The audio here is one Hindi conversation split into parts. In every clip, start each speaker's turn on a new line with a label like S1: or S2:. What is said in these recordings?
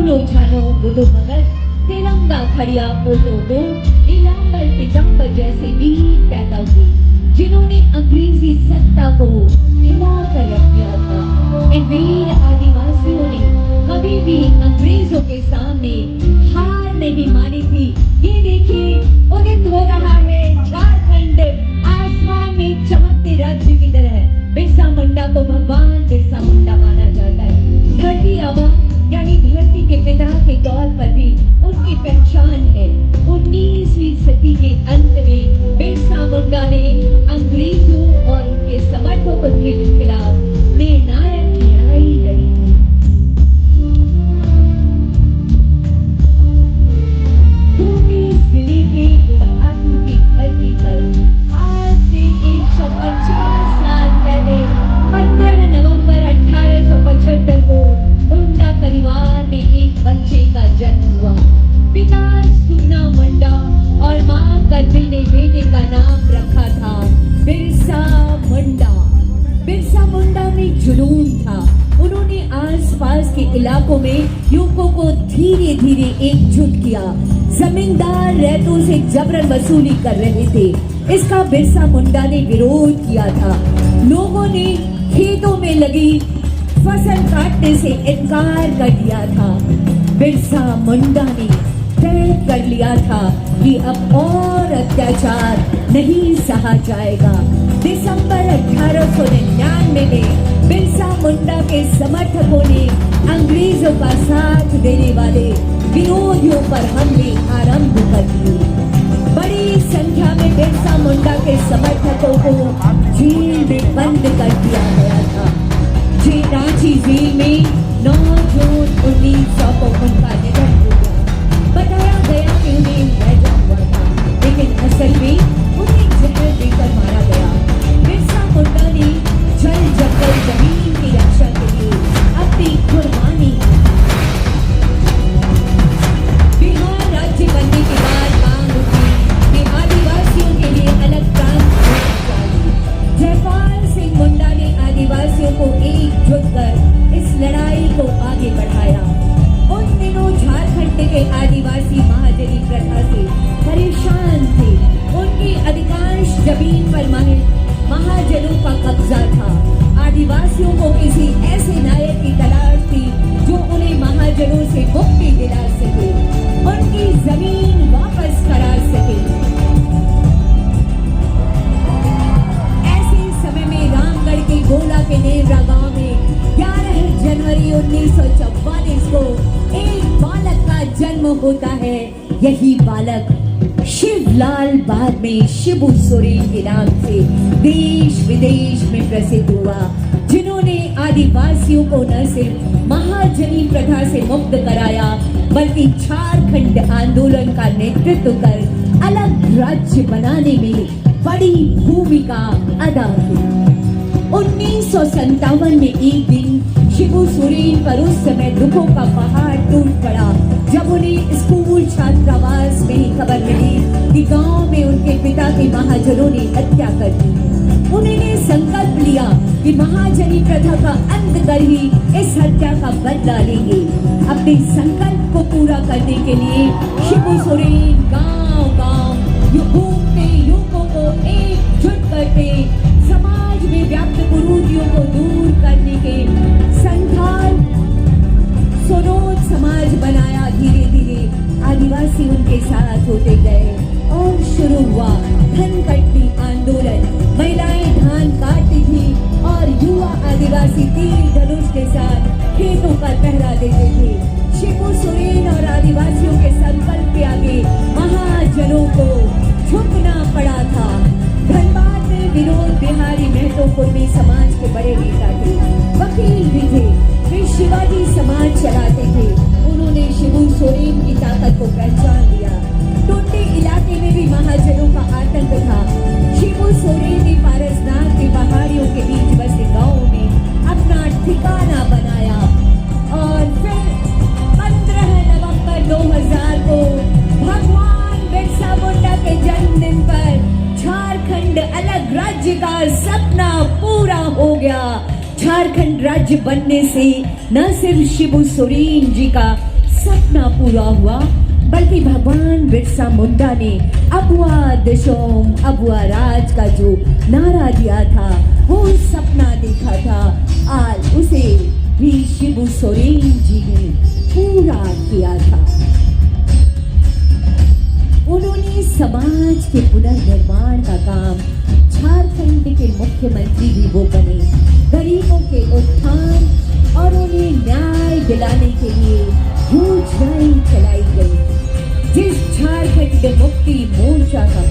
S1: Ulo छानो बुदो मगर तिरंगा खड़िया ओटो को नीलांबर पीतांबर जैसे वीर पैदा हुए जिन्होंने अंग्रेजी सत्ता को हिला कर रख दिया था। इन वीर आदिवासियों ने कभी भी अंग्रेजों के सामने हार नहीं मानी थी। ये देखिए उदित हो रहा है झारखंड आसमान में चमकते राज्य की तरह। बिरसा मुंडा को भगवान बिरसा मुंडा माना जाता है। धरती आबा यानी धरती के पिता के तौर पर भी उनकी पहचान है। 19वीं सदी के अंत में बिरसा मुंडा ने अंग्रेजों और उनके समर्थकों के खिलाफ निर्णायक लड़ाई लड़ी। जिले के आगू की धरती पर आज से 150 साल पहले 15 नवंबर 1875 को मुंडा परिवार में एक बच्चे का जन्म हुआ। पिता सुन्ना मुंडा और मां कद्री ने बेटे का नाम रखा था बिरसा मुंडा। बिरसा मुंडा में जुनून था। उन्होंने आसपास के इलाकों में युवकों को धीरे धीरे एकजुट किया। जमींदार रैतों से जबरन वसूली कर रहे थे। इसका बिरसा मुंडा ने विरोध किया था। लोगों ने खेतों में लगी फसल काटने से इनकार कर दिया था। बिरसा मुंडा ने तय कर लिया था कि अब और अत्याचार नहीं सहा जाएगा। दिसंबर 1899 में बिरसा मुंडा के समर्थकों ने अंग्रेजों का साथ देने वाले विरोधियों पर हमले आरंभ कर दिए। बड़ी संख्या में बिरसा मुंडा के समर्थकों को जेल में बंद कर दिया गया था। रांची जेल में 9 जून 1900 को उनका निधन हो गया। बताया गया कि उन्हें हैजा हुआ था, लेकिन असल में उन्हें जहर देकर मारा गया। बिरसा मुंडा ने जल जंगल जमीन की रक्षा के लिए अपनी कुर्बानी। बिहार राज्य बनने के बाद मांग उठी कि आदिवासियों के लिए अलग प्रांत होना चाहिए। जयपाल सिंह मुंडा ने आदिवासियों को एकजुट कर इस लड़ाई को आगे बढ़ाया। उन दिनों झारखंड के आदिवासी महाजनी प्रथा से परेशान थे। उनकी अधिकांश जमीन पर महाजनों का कब्जा था। आदिवासियों को किसी ऐसे नायक की तलाश थी जो उन्हें महाजनों से मुक्ति दिला सके, उनकी जमीन वापस करा सके। ऐसे समय में रामगढ़ के गोला के नेवरा गांव में 11 जनवरी 1944 को एक बालक का जन्म होता है। यही बालक शिवलाल बाद में शिबू सोरेन के नाम से देश विदेश में प्रसिद्ध हुआ, जिन्होंने आदिवासियों को न सिर्फ महाजनी प्रथा से मुक्त कराया बल्कि झारखंड आंदोलन का नेतृत्व कर अलग राज्य बनाने में बड़ी भूमिका अदा की। 1957 में एक दिन शिबू सोरेन पर उस समय दुखों का पहाड़ टूट पड़ा जब उन्हें स्कूल छात्रावास में ही खबर मिली कि गांव में उनके पिता के महाजनों ने हत्या कर दी। उन्होंने संकल्प लिया कि महाजनी प्रथा का अंत कर ही इस हत्या का बदला लेंगे। अपने संकल्प को पूरा करने के लिए शिबू सोरेन गांव-गांव घूमते युवकों को एकजुट करते समाज में व्याप्त कुरीतियों को दूर करने के संथाल सोनोद समाज बनाया। धीरे धीरे आदिवासी उनके साथ होते गए और शुरू हुआ धन कटनी आंदोलन। महिलाएं धान काटती थी और युवा आदिवासी तीर धनुष के साथ खेतों पर पहरा देते थे। शिबू सोरेन और आदिवासियों के संकल्प के आगे महाजनों को झुकना पड़ा था। धनबाद में विनोद बिहारी महतो कुर्मी समाज के बड़े नेता थे, वकील भी थे। वे शिवाजी समाज चलाते थे। उन्होंने शिबू सोरेन की ताकत को पहचान लिया। टोटे इलाके में भी महाजनों का आतंक था। शिबू सोरेन ने पारसनाथ की पहाड़ियों के बीच बसे गांव में अपना ठिकाना बनाया और फिर 15 नवंबर 2000 को भगवान बिरसा मुंडा के जन्मदिन पर झारखंड अलग राज्य का सपना पूरा हो गया। झारखंड राज्य बनने से न सिर्फ शिबू सोरेन जी का सपना पूरा हुआ, बल्कि भगवान बिरसा मुंडा ने अबुआ दिशोम अबुआ राज का जो नारा दिया था, वो सपना देखा था, आज उसे भी शिबू सोरेन जी ने पूरा किया था। उन्होंने समाज के पुनर्निर्माण का काम, झारखंड के मुख्यमंत्री भी वो बने, गरीबों के उत्थान और उन्हें न्याय दिलाने के लिए योजनाएं चलाई गई। जिस झारखंड मुक्ति मोर्चा का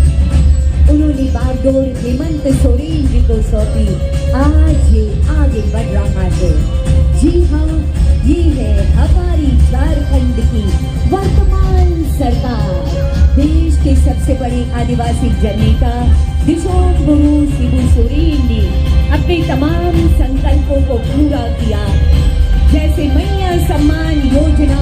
S1: उन्होंने बागडोर हेमंत सोरेन जी को सौंपी, आज ये आगे बढ़ रहा है। जी हाँ, ये है हमारी झारखंड की वर्तमान सरकार। देश के सबसे बड़े आदिवासी जननेता दिशोम गुरु शिबू सोरेन ने अपने तमाम संकल्पों को पूरा किया, जैसे मैया सम्मान योजना,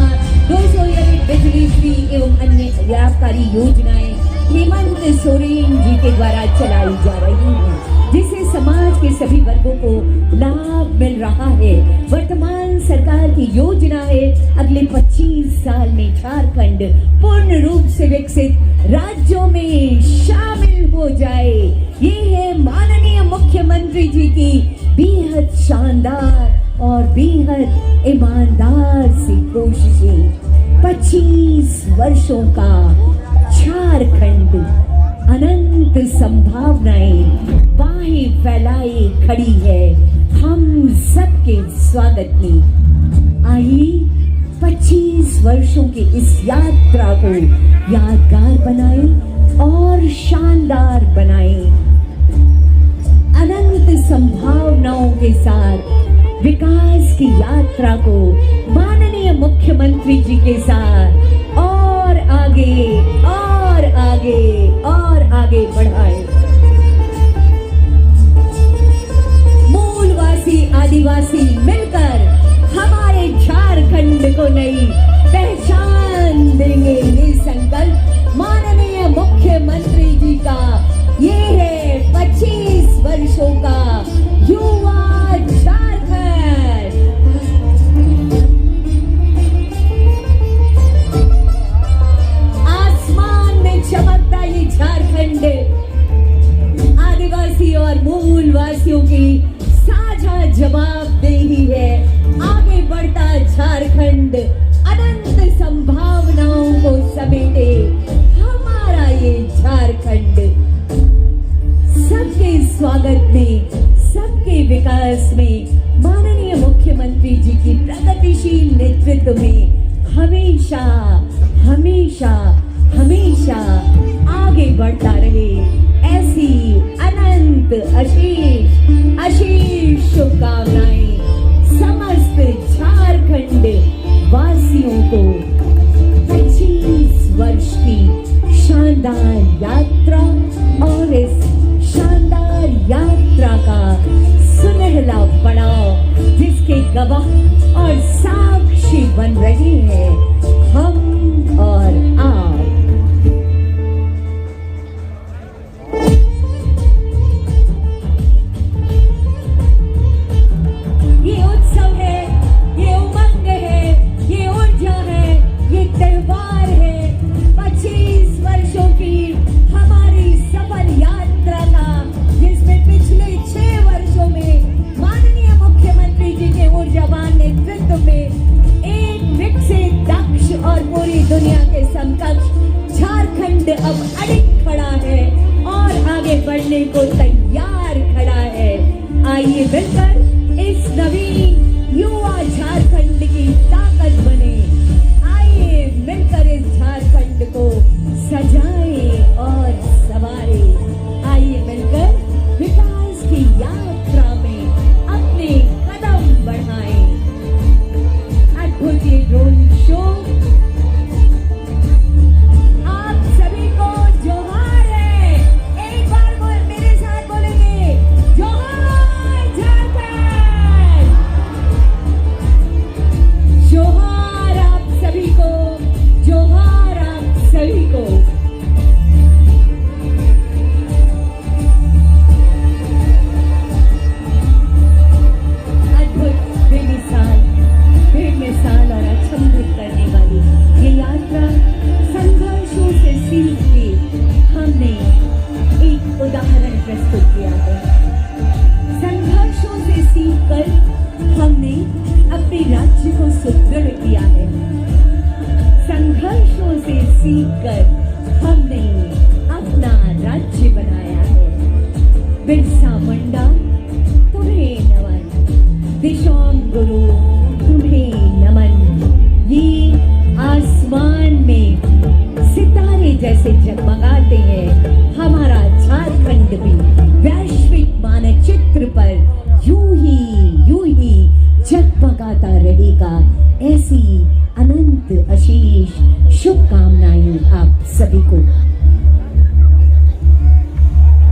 S1: 200 यूनिट बिजली फ्री एवं अन्य लाभकारी योजनाएं हेमंत सोरेन जी के द्वारा चलाई जा रही हैं, जिससे समाज के सभी वर्गों को लाभ मिल रहा है। वर्तमान सरकार की योजना है अगले 25 साल में झारखंड पूर्ण रूप से विकसित राज्यों में शामिल हो जाए। ये है माननीय मुख्यमंत्री जी की बेहद शानदार और बेहद ईमानदार सी कोशिशें। 25 वर्षों का झारखंड अनंत संभावनाएं बाहें फैलाए खड़ी है हम सबके स्वागत में। आइए 25 वर्षों की इस यात्रा को यादगार बनाएं और शानदार बनाएं। अनंत संभावनाओं के साथ विकास की यात्रा को माननीय मुख्यमंत्री जी के साथ और आगे और आगे और आगे बढ़ाए। मूलवासी आदिवासी मिलकर हमारे झारखंड को नई पहचान देंगे। ये संकल्प माननीय मुख्यमंत्री जी का, ये है 25 वर्षों का युवा झारखंड। आसमान में चमकता ये झारखंड आदिवासी और मूलवासियों की साझा जवाबदेही है। आगे बढ़ता झारखंड अनंत संभावनाओं को समेटे हमारा ये झारखंड सबके स्वागत में, सबके विकास में, माननीय मुख्यमंत्री जी की प्रगतिशील नेतृत्व में हमेशा हमेशा हमेशा आगे बढ़ता रहे। ऐसी अनंत अशीष अशीष शुभकामनाएं समस्त झारखंड वासियों को 25 वर्ष की शानदार यात्रा और इस शानदार यात्रा का सुनहला पड़ाव जिसके गवाह और साक्षी बन रहे हैं हम और आप। ये उत्सव है, ये उमंग है, ये ऊर्जा है, ये त्योहार है 25 वर्षों की हमारी सफल यात्रा का, जिसमें पिछले 6 वर्षों में माननीय मुख्यमंत्री जी के ऊर्जावान नेतृत्व में एक विकसित, दक्ष और पूरी दुनिया के समकक्ष झारखंड अब अडिग खड़ा है और आगे बढ़ने को तैयार खड़ा है। आइए मिलकर इस नवीन युवा झारखंड की ताकत बने। आइए मिलकर इस झारखंड को सजाए और संवारे। आइए मिलकर विकास की यात्रा में अपने कदम बढ़ाएं। अद्भुत ये ड्रोन शो आप सभी को जोहार है। एक बार मेरे साथ बोलेंगे, जोहार झारखंड, जोहार आप सभी को, जोहार आप सभी को। अद्भुत, बेमिसाल और अचंभित करने वाली अपने राज्य को सुदृढ़ किया है। संघर्षों से सीखकर हमने अपना राज्य बनाया है। बिरसा मुंडा तुम्हें नमन, दिशोम गुरु तुम्हें नमन। ये आसमान में सितारे जैसे जगमगाते हैं, हमारा झारखंड भी वैश्विक मानचित्र पर यूं ही जगमगाता रहेगा। ऐसी अनंत आशीष शुभकामनाएं आप सभी को।